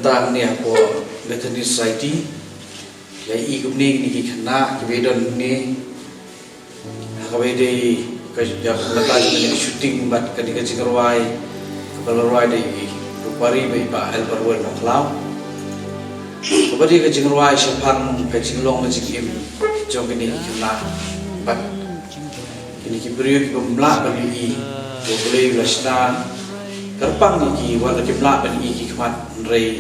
tentang ni apa Bethany Society ya ikum ni kena kebedon ni kabede ya mata ni shooting bat kadika jingarwai kabalorwai dei rupari bai ba albarwan maklau kabede ka jingarwai shapan ka jinglong jingim jong ni kena bat kini kibriyo kibamla bali boleh lasna terpang ni wala kibla ban iki kmat rei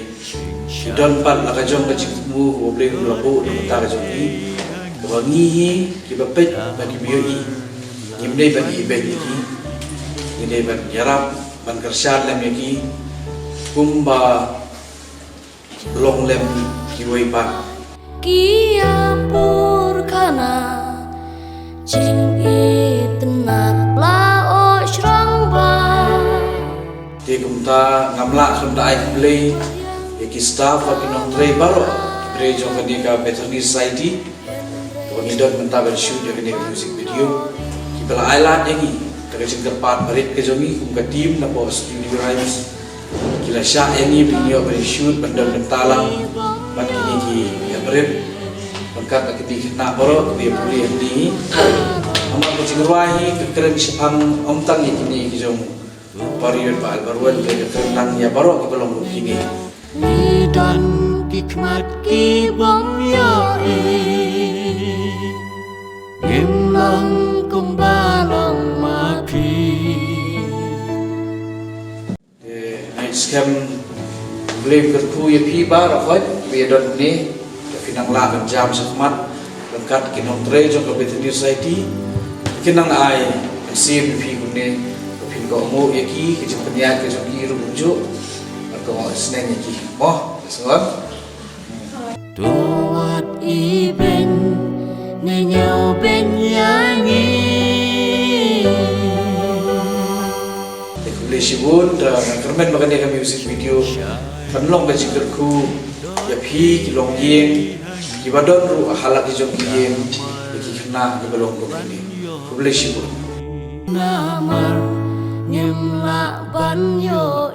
don pat la kajong ka jikmu boleh labu mata ka jong ni wangi kibapet ban kibiyo i nimne ban ibe ni ni ban yarap ban kersyat lam yaki kumba long lem kiwai pat kiampur kana jing itenak lao shrang ba di kumta ngamla sunda ai play yaki staff akinong tre baro pre jong kadika Bethany Society to ni dot menta ber shoot yakni music video kibala island yangi taga jingkar pat barit ke jongi kum ka team na po studio rights kila sha yangi video ber shoot bandar bentalang bat kini ki ya berit bangkat akiti na baro ke puli ni ama ko jingwahi ke keren sipang omtang yakni ki jong Parian Pak Albarwan ke tentang ya baru ke belum kini. Dan hikmat ki bang ya gimlang kumbalang mati. Night scam blame kerku ya pi bar akoi bedon ni kinang lagan jam sakmat lengkat kinong tre jong ke Bethany Society kinang ai sim pi kunne kau mau yaki kejap peniat kejap iru bujuk kau mau senang yaki oh sebab tuat iben nenyau ben yangi boleh sibun dan kermen makan dia kami music video penlong gaji kerku ya pi kilong yen kibadon ru halak kejap yen yaki kena kebelong kau ini boleh sibun namar nyemlak ban yo